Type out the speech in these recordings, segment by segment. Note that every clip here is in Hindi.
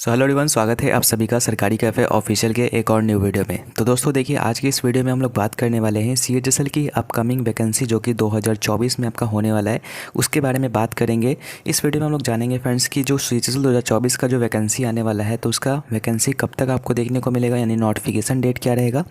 सो हेलो एवरीवन, स्वागत है आप सभी का सरकारी कैफ़े ऑफिशियल के एक और न्यू वीडियो में। तो दोस्तों देखिए, आज की इस वीडियो में हम लोग बात करने वाले हैं सीएचएसएल की अपकमिंग वैकेंसी जो कि 2024 में आपका होने वाला है, उसके बारे में बात करेंगे। इस वीडियो में हम लोग जानेंगे फ्रेंड्स कि जो सीएचएसएल 2024 का जो वैकेंसी आने वाला है, तो उसका वैकेंसी कब तक आपको देखने को मिलेगा, यानी नोटिफिकेशन डेट क्या रहेगा।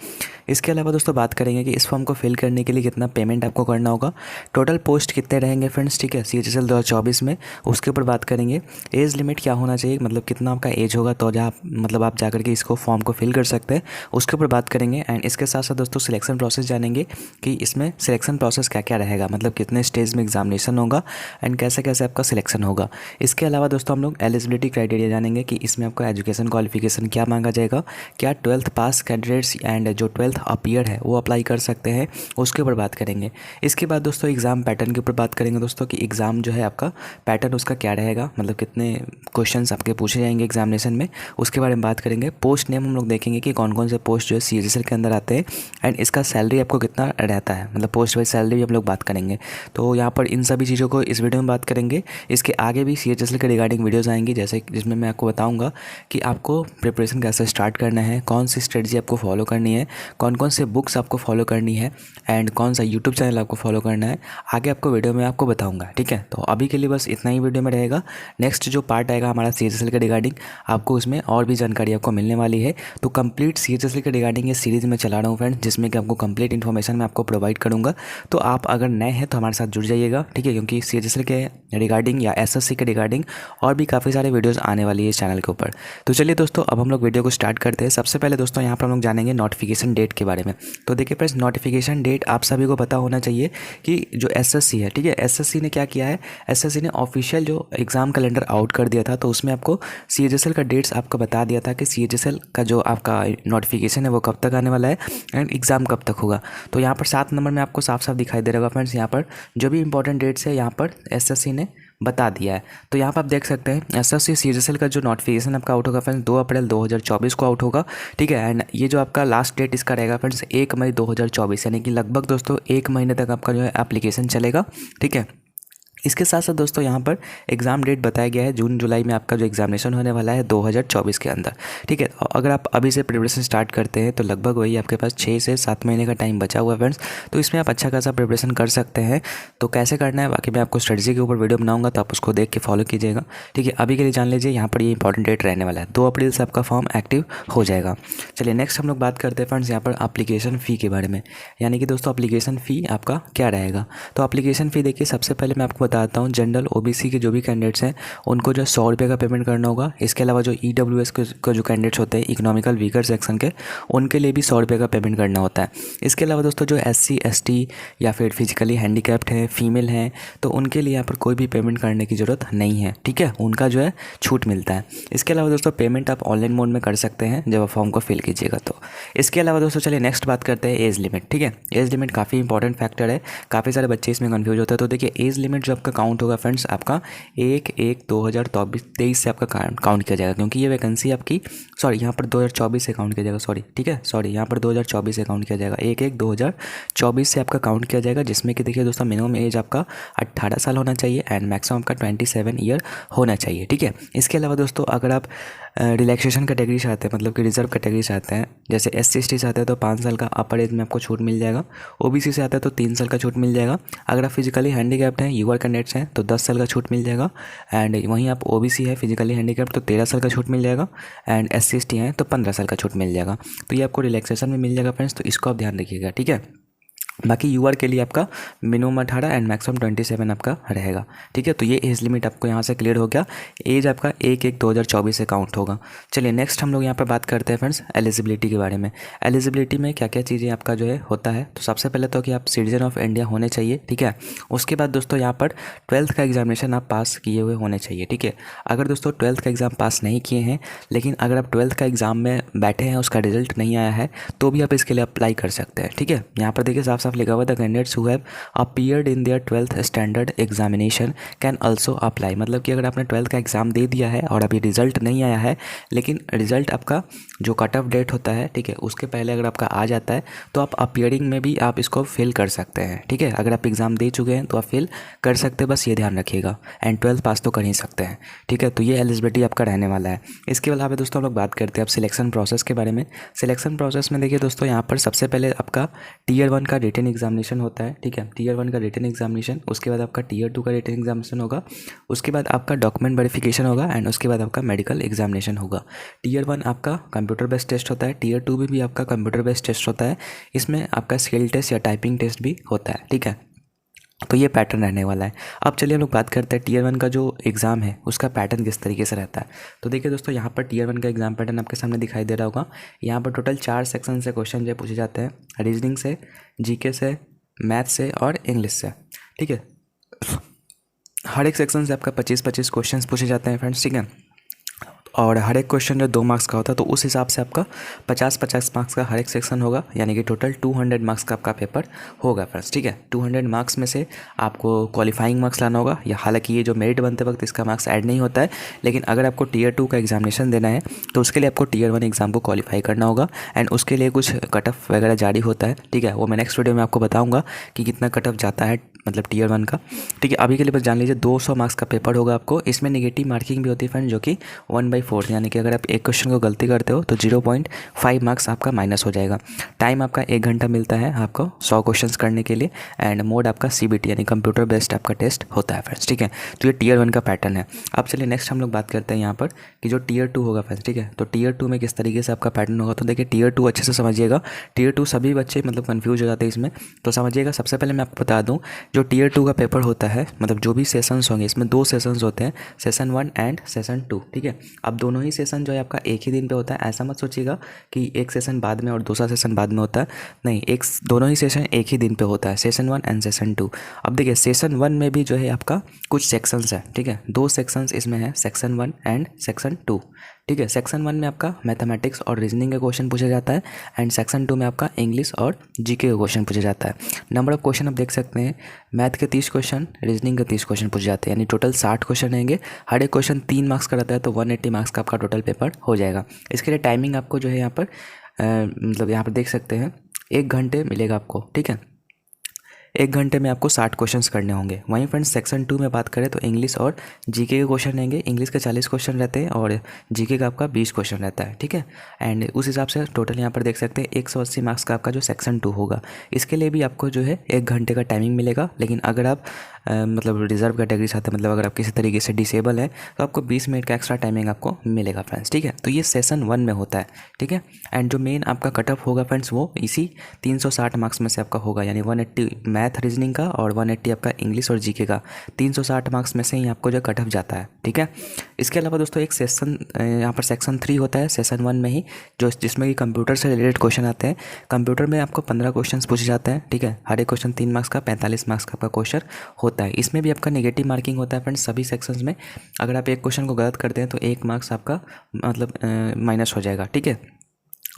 इसके अलावा दोस्तों बात करेंगे कि इस फॉर्म को फिल करने के लिए कितना पेमेंट आपको करना होगा, टोटल पोस्ट कितने रहेंगे फ्रेंड्स, ठीक है, सीएचएसएल 2024 में। उसके ऊपर बात करेंगे एज लिमिट क्या होना चाहिए, मतलब कितना आपका एज होगा तो जहाँ मतलब आप जाकर के इसको फॉर्म को फिल कर सकते हैं, उसके ऊपर बात करेंगे। एंड इसके साथ साथ दोस्तों सिलेक्शन प्रोसेस जानेंगे कि इसमें सिलेक्शन प्रोसेस क्या क्या रहेगा, मतलब कितने स्टेज में एग्जामिनेशन होगा एंड कैसे कैसे आपका सिलेक्शन होगा। इसके अलावा दोस्तों हम लोग एलिजिबिलिटी क्राइटेरिया जानेंगे कि इसमें आपका एजुकेशन क्वालिफिकेशन क्या मांगा जाएगा, क्या 12th पास कैंडिडेट्स एंड जो 12th अपीयर है वो अप्लाई कर सकते हैं, उसके ऊपर बात करेंगे। इसके बाद दोस्तों एग्ज़ाम पैटर्न के ऊपर बात करेंगे दोस्तों कि एग्ज़ाम जो है आपका पैटर्न उसका क्या रहेगा, मतलब कितने क्वेश्चंस आपके पूछे जाएंगे एग्जामिनेशन में, उसके बारे में बात करेंगे। पोस्ट नेम हम लोग देखेंगे कि कौन कौन से पोस्ट जो है सीएचएसएल के अंदर आते हैं एंड इसका सैलरी आपको कितना रहता है, मतलब पोस्ट वाइज सैलरी भी हम लोग बात करेंगे। तो यहाँ पर इन सभी चीज़ों को इस वीडियो में बात करेंगे। इसके आगे भी सीएचएसएल के रिगार्डिंग वीडियोस आएंगी, जैसे जिसमें मैं आपको बताऊँगा कि आपको प्रिपरेशन कैसे स्टार्ट करना है, कौन सी स्ट्रेटजी आपको फॉलो करनी है, कौन कौन से बुक्स आपको फॉलो करनी है एंड कौन सा यूट्यूब चैनल आपको फॉलो करना है, आगे आपको वीडियो में आपको बताऊँगा, ठीक है। तो अभी के लिए बस इतना ही वीडियो में रहेगा। नेक्स्ट जो पार्ट आएगा हमारा सीएचएसएल के रिगार्डिंग, आपको उसमें और भी जानकारी आपको मिलने वाली है। तो कंप्लीट सीएचएसएल के रिगार्डिंग ये सीरीज़ में चला रहा हूँ फ्रेंड्स, जिसमें कि आपको कंप्लीट इन्फॉर्मेशन मैं आपको प्रोवाइड करूँगा। तो आप अगर नए हैं तो हमारे साथ जुड़ जाइएगा, ठीक है, क्योंकि सीएचएसएल के रिगार्डिंग या एसएससी के रिगार्डिंग और भी काफ़ी सारे वीडियोस आने वाली है इस चैनल के ऊपर। तो चलिए दोस्तों, अब हम लोग वीडियो को स्टार्ट करते हैं। सबसे पहले दोस्तों यहाँ पर हम लोग जानेंगे नोटिफिकेशन डेट के बारे में। तो देखिए फ्रेंड्स, नोटिफिकेशन डेट आप सभी को पता होना चाहिए कि जो एसएससी है, ठीक है, एसएससी ने क्या किया है, एसएससी ने ऑफिशियल जो एग्ज़ाम कैलेंडर आउट कर दिया था, तो उसमें आपको सीएचएसएल का डेट्स आपको बता दिया था कि सीएचएसएल का जो आपका नोटिफिकेशन है वो कब तक आने वाला है एंड एग्ज़ाम कब तक होगा। तो यहाँ पर 7 नंबर में आपको साफ साफ दिखाई दे रहा होगा फ्रेंड्स, यहाँ पर जो भी इंपॉर्टेंट डेट्स है यहाँ पर एसएससी ने बता दिया है। तो यहाँ पर आप देख सकते हैं एसएससी सीएचएसएल का जो नोटिफिकेशन आपका आउट होगा फ्रेंड्स 2 अप्रैल 2024 को आउट होगा, ठीक है। एंड ये जो आपका लास्ट डेट इसका रहेगा फ्रेंड्स 1 मई 2024, यानी कि लगभग दोस्तों 1 महीने तक आपका जो है एप्लीकेशन चलेगा, ठीक है। इसके साथ साथ दोस्तों यहाँ पर एग्ज़ाम डेट बताया गया है जून जुलाई में आपका जो एग्जामिनेशन होने वाला है 2024 के अंदर, ठीक है। अगर आप अभी से प्रिपरेशन स्टार्ट करते हैं तो लगभग वही आपके पास 6 से 7 महीने का टाइम बचा हुआ है फ्रेंड्स। तो इसमें आप अच्छा खासा प्रिपरेशन कर सकते हैं। तो कैसे करना है बाकी मैं आपको स्ट्रेटजी के ऊपर वीडियो बनाऊंगा, तो आप उसको देख के फॉलो कीजिएगा, ठीक है। अभी के लिए जान लीजिए यहाँ पर ये इंपॉर्टेंट डेट रहने वाला है, 2 अप्रैल से आपका फॉर्म एक्टिव हो जाएगा। चलिए नेक्स्ट हम लोग बात करते हैं फ्रेंड्स यहाँ पर एप्लीकेशन फ़ी के बारे में, यानी कि दोस्तों एप्लीकेशन फ़ी आपका क्या रहेगा। तो एप्लीकेशन फ़ी देखिए, सबसे पहले मैं आपको बताता हूँ, जनरल ओबीसी के जो भी कैंडिडेट्स हैं उनको जो 100 रुपये का पेमेंट करना होगा। इसके अलावा जो ईडब्ल्यूएस का जो कैंडिडेट्स होते हैं इकोनॉमिकल वीकर सेक्शन के, उनके लिए भी 100 रुपये का पेमेंट करना होता है। इसके अलावा दोस्तों जो एससी एसटी या फिर फिजिकली हैंडीकैप्ड हैं, फीमेल हैं, तो उनके लिए यहाँ पर कोई भी पेमेंट करने की ज़रूरत नहीं है, ठीक है, उनका जो है छूट मिलता है। इसके अलावा दोस्तों पेमेंट आप ऑनलाइन मोड में कर सकते हैं जब आप फॉर्म को फिल कीजिएगा। तो इसके अलावा दोस्तों चलिए नेक्स्ट बात करते हैं एज लिमिट, ठीक है। एज लिमिट काफ़ी इंपॉर्टेंट फैक्टर है, काफ़ी सारे बच्चे इसमें कन्फ्यूज होते हैं। तो देखिए एज लिमिट जो आपका काउंट होगा फ्रेंड्स आपका 1/1/2023 से आपका काउंट किया जाएगा, क्योंकि ये वैकेंसी आपकी यहाँ पर 2024 से काउंट किया जाएगा, ठीक है, यहाँ पर 2024 से काउंट किया जाएगा, 1/1/2024 से आपका काउंट किया जाएगा, जिसमें कि देखिए दोस्तों मिनिमम एज आपका 18 साल होना चाहिए एंड मैक्सिमम आपका 27 ईयर होना चाहिए, ठीक है। इसके अलावा दोस्तों अगर आप रिलैक्सेशन कैटेगरी से आते हैं, मतलब कि रिजर्व कैटेगरी से आते हैं, जैसे एससी एसटी से आते हैं तो 5 साल का अपर एज में आपको छूट मिल जाएगा। ओबीसी से आते हैं तो 3 साल का छूट मिल जाएगा। अगर आप फिजिकली हैंडीकैप्ड हैं, यूआर कैंडिडेट्स हैं, तो 10 साल का छूट मिल जाएगा। एंड वहीं आप ओबीसी है, फिजिकली हैंडीकैप्ड, तो 13 साल का छूट मिल जाएगा। एंड एससी एसटी हैं तो 15 साल का छूट मिल जाएगा। तो ये आपको रिलैक्सेशन में मिल जाएगा फ्रेंड्स, तो इसको आप ध्यान रखिएगा, ठीक है। बाकी यूआर के लिए आपका मिनिमम 18 एंड मैक्सिमम 27 आपका रहेगा, ठीक है। तो ये एज लिमिट आपको यहाँ से क्लियर हो गया। एज आपका 1/1/2024 से काउंट होगा। चलिए नेक्स्ट हम लोग यहाँ पर बात करते हैं फ्रेंड्स एलिजिबिलिटी के बारे में। एलिजिबिलिटी में क्या क्या चीज़ें आपका जो है होता है, तो सबसे पहले तो कि आप सिटीजन ऑफ इंडिया होने चाहिए, ठीक है। उसके बाद दोस्तों यहाँ पर 12th का एग्जामिनेशन आप पास किए हुए होने चाहिए, ठीक है। अगर दोस्तों 12th का एग्ज़ाम पास नहीं किए हैं, लेकिन अगर आप 12th का एग्ज़ाम में बैठे हैं, उसका रिजल्ट नहीं आया है, तो भी आप इसके लिए अप्लाई कर सकते हैं, ठीक है। यहाँ पर देखिए साफ साफ लिखा हुआ the candidates who have appeared in their 12th standard examination can also apply. मतलब कि अगर आपने 12th का एग्ज़ाम दे दिया है और अभी रिजल्ट नहीं आया है, लेकिन रिजल्ट आपका जो कट ऑफ डेट होता है, ठीक है, उसके पहले अगर आपका आ जाता है तो आप अपीयरिंग में भी आप इसको फिल कर सकते हैं। ठीक है, अगर आप एग्ज़ाम दे चुके हैं तो आप फिल कर सकते हैं, बस ये ध्यान रखिएगा। एंड 12th पास तो कर ही सकते हैं। ठीक है, तो ये एलिजिबिलिटी आपका रहने वाला है। इसके अलावा दोस्तों हम लोग बात करते हैं अब सिलेक्शन प्रोसेस के बारे में। सिलेक्शन प्रोसेस में देखिए दोस्तों, यहाँ पर सबसे पहले आपका टीयर 1 का रिटन एग्जामिनेशन होता है। ठीक है, टीयर 1 का रिटन एग्जामिनेशन, उसके बाद आपका टीयर 2 का रिटन एग्जामिनेशन होगा, उसके बाद आपका डॉक्यूमेंट वेरिफिकेशन होगा एंड उसके बाद आपका मेडिकल एग्जामिनेशन होगा। टीयर 1 आपका कंप्यूटर बेस्ड टेस्ट होता है, टीयर 2 में भी आपका कंप्यूटर बेस्ड टेस्ट होता है, इसमें आपका स्किल टेस्ट या टाइपिंग टेस्ट भी होता है। ठीक है, तो ये पैटर्न रहने वाला है। अब चलिए हम लोग बात करते हैं टीयर 1 का जो एग्ज़ाम है उसका पैटर्न किस तरीके से रहता है। तो देखिए दोस्तों, यहाँ पर टीयर 1 का एग्ज़ाम पैटर्न आपके सामने दिखाई दे रहा होगा। यहाँ पर टोटल 4 सेक्शन से क्वेश्चन जो पूछे जाते हैं, रीजनिंग से, जीके से, मैथ से और इंग्लिश से। ठीक है, हर एक सेक्शन से आपका 25-25 क्वेश्चन पूछे जाते हैं फ्रेंड्स। ठीक है, और हर एक क्वेश्चन जो 2 मार्क्स का होता है, तो उस हिसाब से आपका 50-50 मार्क्स का हर एक सेक्शन होगा, यानी कि टोटल 200 मार्क्स का आपका पेपर होगा फ्रेंड्स। ठीक है, 200 मार्क्स में से आपको क्वालिफाइंग मार्क्स लाना होगा, या हालांकि ये जो मेरिट बनते वक्त इसका मार्क्स ऐड नहीं होता है, लेकिन अगर आपको टीयर 2 का एग्जामिनेशन देना है तो उसके लिए आपको टीयर 1 एग्ज़ाम को क्वालिफाई करना होगा एंड उसके लिए कुछ कट ऑफ वगैरह जारी होता है। ठीक है, वो मैं नेक्स्ट वीडियो में आपको बताऊँगा कि कितना कट ऑफ जाता है, मतलब टीयर 1 का। ठीक है, अभी के लिए बस जान लीजिए 200 मार्क्स का पेपर होगा आपको। इसमें नेगेटिव मार्किंग भी होती है फ्रेंड, जो कि 1/4, यानी कि अगर आप एक क्वेश्चन को गलती करते हो तो 0.5 मार्क्स आपका माइनस हो जाएगा। टाइम आपका 1 घंटा मिलता है आपको 100 क्वेश्चंस करने के लिए एंड मोड आपका सीबीटी यानी कंप्यूटर बेस्ड आपका टेस्ट होता है फ्रेंड्स। ठीक है, तो ये टीयर 1 का पैटर्न है। अब चलिए नेक्स्ट हम लोग बात करते हैं यहाँ पर कि जो टीयर 2 होगा फ्रेंड्स। ठीक है, तो टीयर 2 में किस तरीके से आपका पैटर्न होगा। तो देखिए, टीयर 2 अच्छे से समझिएगा। टीयर 2 सभी बच्चे मतलब कन्फ्यूज हो जाते हैं इसमें, तो समझिएगा। सबसे पहले मैं आपको बता दूँ, जो टीयर 2 का पेपर होता है, मतलब जो भी सेशंस होंगे, इसमें 2 सेशंस होते हैं, सेशन 1 एंड सेशन 2। ठीक है, अब दोनों ही सेशन जो है आपका एक ही दिन पे होता है। ऐसा मत सोचिएगा कि एक सेशन बाद में और दूसरा सेशन बाद में होता है, नहीं, दोनों ही सेशन एक ही दिन पे होता है, सेशन 1 एंड सेशन 2। अब देखिए, सेशन 1 में भी जो है आपका कुछ सेक्शंस है। ठीक है, 2 सेक्शंस इसमें है, सेक्शन 1 एंड सेक्शन 2। ठीक है, सेक्शन 1 में आपका मैथमेटिक्स और रीजनिंग का क्वेश्चन पूछा जाता है एंड सेक्शन 2 में आपका इंग्लिश और जीके का क्वेश्चन पूछा जाता है। नंबर ऑफ क्वेश्चन आप देख सकते हैं, मैथ के 30 क्वेश्चन, रीजनिंग के 30 क्वेश्चन पूछे जाते हैं, यानी टोटल 60 क्वेश्चन रहेंगे। हर एक क्वेश्चन 3 मार्क्स का रहता है, तो 180 मार्क्स का आपका टोटल पेपर हो जाएगा। इसके लिए टाइमिंग आपको जो है यहाँ पर मतलब यहाँ पर देख सकते हैं 1 घंटे मिलेगा आपको। ठीक है, 1 घंटे में आपको 60 क्वेश्चंस करने होंगे। वहीं फ्रेंड्स सेक्शन 2 में बात करें तो इंग्लिश और जीके के क्वेश्चन रहेंगे। इंग्लिश के 40 क्वेश्चन रहते हैं और जीके का आपका 20 क्वेश्चन रहता है। ठीक है, एंड उस हिसाब से टोटल यहाँ पर देख सकते हैं 180 मार्क्स का आपका जो सेक्शन 2 होगा। इसके लिए भी आपको जो है 1 घंटे का टाइमिंग मिलेगा, लेकिन अगर आप मतलब रिजर्व कैटेगरी से आते हैं, मतलब अगर आप किसी तरीके से डिसेबल है, तो आपको 20 मिनट का एक्स्ट्रा टाइमिंग आपको मिलेगा फ्रेंड्स। ठीक है, तो ये सेशन 1 में होता है। ठीक है, एंड जो मेन आपका कट ऑफ होगा फ्रेंड्स, वो इसी 360 मार्क्स में से आपका होगा, यानी 180 मैथ रीजनिंग का और 180 आपका इंग्लिश और जीके का। 360 मार्क्स में से ही आपको जो कट ऑफ जाता है। ठीक है, इसके अलावा दोस्तों एक सेशन यहाँ पर सेक्शन 3 होता है, सेशन 1 में ही, जो जिसमें कि कंप्यूटर से रिलेटेड क्वेश्चन आते हैं। कंप्यूटर में आपको 15 क्वेश्चन पूछे जाते हैं। ठीक है, हर एक क्वेश्चन 3 मार्क्स का, 45 मार्क्स का आपका क्वेश्चन होता है। इसमें भी आपका नेगेटिव मार्किंग होता है फ्रेंड्स सभी सेक्शंस में। अगर आप एक क्वेश्चन को गलत करते हैं तो 1 मार्क्स आपका मतलब माइनस हो जाएगा। ठीक है,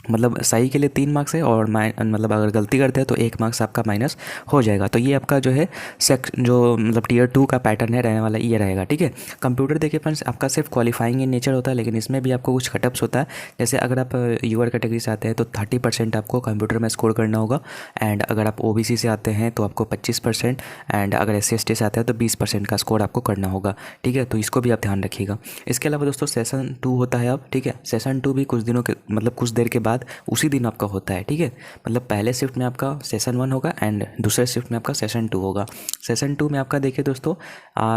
मतलब सही के लिए 3 मार्क्स है और मतलब अगर गलती करते हैं तो 1 मार्क्स आपका माइनस हो जाएगा। तो ये आपका जो है जो मतलब टीयर 2 का पैटर्न है रहने वाला, ये रहेगा। ठीक है, कंप्यूटर देखिए फ्रेंड्स, आपका सिर्फ क्वालिफाइंग इन नेचर होता है, लेकिन इसमें भी आपको कुछ कटअप्स होता है। जैसे अगर आप यूआर कैटेगरी से आते हैं तो 30% आपको कंप्यूटर में स्कोर करना होगा, एंड अगर आप ओबीसी से आते हैं तो आपको 25%, एंड अगर SC/ST से आते हैं तो 20% का स्कोर आपको करना होगा। ठीक है, तो इसको भी आप ध्यान रखिएगा। इसके अलावा दोस्तों सेशन 2 होता है अब। ठीक है, सेशन 2 भी कुछ दिनों के मतलब कुछ देर के बाद उसी दिन आपका होता है। ठीक है, मतलब पहले शिफ्ट में आपका सेशन 1 होगा एंड दूसरे शिफ्ट में आपका सेशन 2 होगा। सेशन 2 में आपका देखिए दोस्तों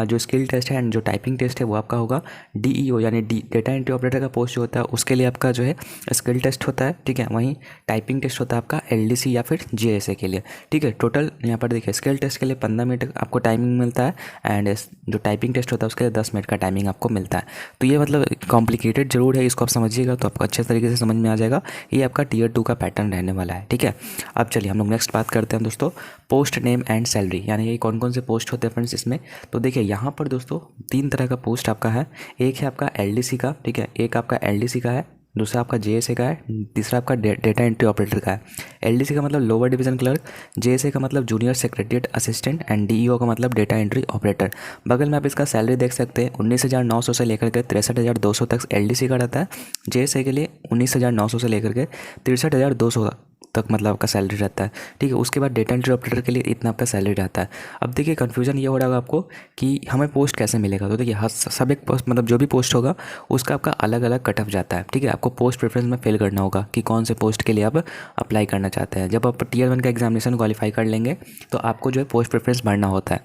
जो स्किल टेस्ट है एंड जो टाइपिंग टेस्ट है वो आपका होगा DEO यानी डेटा एंट्री ऑपरेटर का पोस्ट जो होता है उसके लिए आपका जो है स्किल टेस्ट होता है। ठीक है, वहीं टाइपिंग टेस्ट होता है आपका LDC या फिर JSA के लिए। ठीक है, टोटल यहाँ पर देखिए स्किल टेस्ट के लिए 15 मिनट आपको टाइमिंग मिलता है एंड जो टाइपिंग टेस्ट होता है उसके लिए 10 मिनट का टाइमिंग आपको मिलता है। तो ये मतलब कॉम्प्लिकेटेड जरूर है, इसको आप समझिएगा तो आपको अच्छे तरीके से समझ में आ जाएगा। ये आपका टीयर 2 का पैटर्न रहने वाला है। ठीक है, अब चलिए हम लोग नेक्स्ट बात करते हैं दोस्तों, पोस्ट नेम एंड सैलरी, यानी ये कौन कौन से पोस्ट होते हैं फ्रेंड्स इसमें। तो देखिए यहाँ पर दोस्तों 3 तरह का पोस्ट आपका है। एक है आपका LDC का। ठीक है, एक आपका LDC का है, दूसरा आपका JSA का है, तीसरा आपका डेटा एंट्री ऑपरेटर का है। LDC का मतलब लोअर डिवीज़न क्लर्क, JSA का मतलब junior secretariat assistant and DEO का मतलब डेटा एंट्री ऑपरेटर। बगल में आप इसका सैलरी देख सकते हैं, 19,900 से लेकर के 63,200 तक LDC का रहता है। JSA के लिए 19,900 से लेकर के 63,200 तक मतलब आपका सैलरी रहता है, ठीक है। उसके बाद डेटा एंट्री ऑपरेटर के लिए इतना आपका सैलरी रहता है। अब देखिए कन्फ्यूजन ये हो रहा होगा आपको कि हमें पोस्ट कैसे मिलेगा। तो देखिए हर सब एक पोस्ट मतलब जो भी पोस्ट होगा उसका आपका अलग अलग कट ऑफ जाता है, ठीक है। आपको पोस्ट प्रेफरेंस में फिल करना होगा कि कौन से पोस्ट के लिए आप अप्लाई करना चाहते हैं। जब आप Tier 1 का एग्जामिनेशन क्वालिफाई कर लेंगे तो आपको जो है पोस्ट प्रेफरेंस भरना होता है,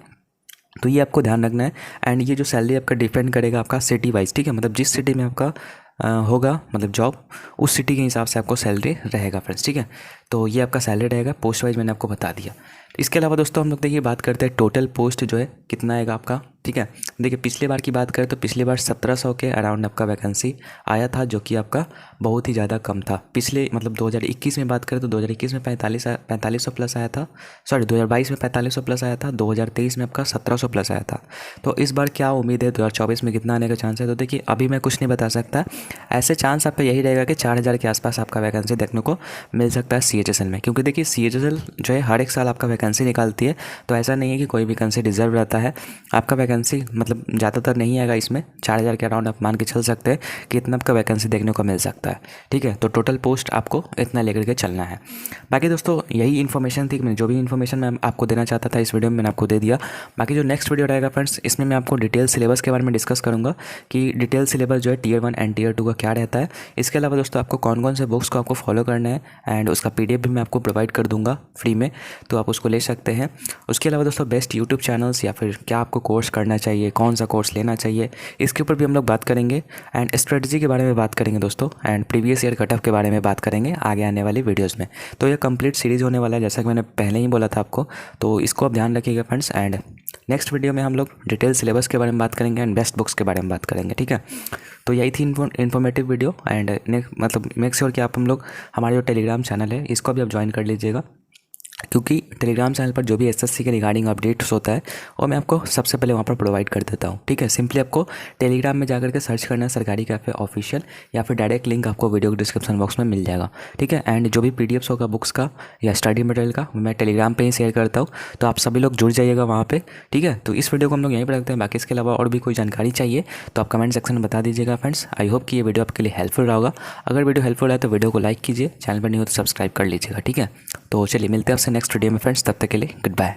तो ये आपको ध्यान रखना है। एंड ये जो सैलरी आपका डिपेंड करेगा आपका सिटी वाइज, ठीक है। मतलब जिस सिटी में आपका होगा मतलब जॉब, उस सिटी के हिसाब से आपको सैलरी रहेगा फ्रेंड्स, ठीक है। तो ये आपका सैलरी रहेगा, पोस्ट वाइज मैंने आपको बता दिया। इसके अलावा दोस्तों हम लोग देखिए बात करते हैं टोटल पोस्ट जो है कितना आएगा आपका, ठीक है। देखिए पिछले बार की बात करें तो पिछले बार 1700 के अराउंड आपका वैकेंसी आया था, जो कि आपका बहुत ही ज़्यादा कम था। पिछले मतलब 2021 में बात करें तो 2021 में 4500 प्लस आया था, सॉरी 2022 में 4500 प्लस आया था, 2023 में आपका 1700 प्लस आया था। तो इस बार क्या उम्मीद है 2024 में कितना आने का चांस है, तो देखिए अभी मैं कुछ नहीं बता सकता। ऐसे चांस आपका यही रहेगा कि 4000 के आसपास आपका वैकेंसी देखने को मिल सकता है CHSL में, क्योंकि देखिए CHSL जो है हर एक साल आपका वैकेंसी निकालती है। तो ऐसा नहीं है कि कोई वैकेंसी रिजर्व रहता है, आपका वैकेंसी मतलब ज़्यादातर नहीं आएगा इसमें। 4000 के अराउंड आप मान के चल सकते हैं कि इतना आपका वैकेंसी देखने को मिल सकता है, ठीक है। तो टोटल पोस्ट आपको इतना लेकर के चलना है। बाकी दोस्तों यही इन्फॉर्मेशन थी, जो भी इन्फॉर्मेशन मैं आपको देना चाहता था इस वीडियो में मैंने आपको दे दिया। बाकी जो नेक्स्ट वीडियो रहेगा फ्रेंड्स, इसमें मैं आपको डिटेल सिलेबस के बारे में डिस्कस करूँगा कि डिटेल सिलेबस जो है Tier 1 एंड Tier 2 का क्या रहता है। इसके अलावा दोस्तों आपको कौन कौन से बुक्स को आपको फॉलो करना है एंड उसका PDF भी मैं आपको प्रोवाइड कर दूंगा फ्री में, तो आप उसको ले सकते हैं। उसके अलावा दोस्तों बेस्ट यूट्यूब चैनल्स या फिर क्या आपको कोर्स करना चाहिए, कौन सा कोर्स लेना चाहिए, इसके ऊपर भी हम लोग बात करेंगे। एंड स्ट्रेटजी के बारे में बात करेंगे दोस्तों, and previous year cut off के बारे में बात करेंगे आगे आने वाली वीडियोज़ में। तो ये कंप्लीट सीरीज़ होने वाला है, जैसा कि मैंने पहले ही बोला था आपको, तो इसको आप ध्यान रखिएगा फ्रेंड्स। एंड नेक्स्ट वीडियो में हम लोग डिटेल सिलेबस के बारे में बात करेंगे एंड बेस्ट बुक्स के बारे में बात करेंगे, ठीक है। तो यही थी इन्फॉर्मेटिव वीडियो। एंड मतलब मेक श्योर कि आप हम लोग हमारे जो टेलीग्राम चैनल है इसको भी आप ज्वाइन कर लीजिएगा, क्योंकि टेलीग्राम चैनल पर जो भी SSC के रिगार्डिंग अपडेट्स होता है वो मैं आपको सबसे पहले वहाँ पर प्रोवाइड कर देता हूँ, ठीक है। सिंपली आपको टेलीग्राम में जाकर के सर्च करना है सरकारी कैफ़े ऑफिशियल, या फिर डायरेक्ट लिंक आपको वीडियो के डिस्क्रिप्शन बॉक्स में मिल जाएगा, ठीक है। एंड जो भी PDFs होगा बुक्स का या स्टडी मटेरियल का मैं टेलीग्राम पर ही शेयर करता हूँ, तो आप सभी लोग जुड़ जाइएगा वहाँ पर, ठीक है। तो इस वीडियो को हम लोग यहीं पर रखते हैं। बाकी इसके अलावा और भी कोई जानकारी चाहिए तो आप कमेंट सेक्शन में बता दीजिएगा फ्रेंड्स। आई होप कि ये वीडियो आपके लिए हेल्पफुल रहा होगा। अगर वीडियो हेल्पफुल है तो वीडियो को लाइक कीजिए, चैनल पर नहीं हो तो सब्सक्राइब कर लीजिएगा, ठीक है। तो चलिए मिलते हैं आपसे नेक्स्ट वीडियो में फ्रेंड्स, तब तक के लिए गुड बाय।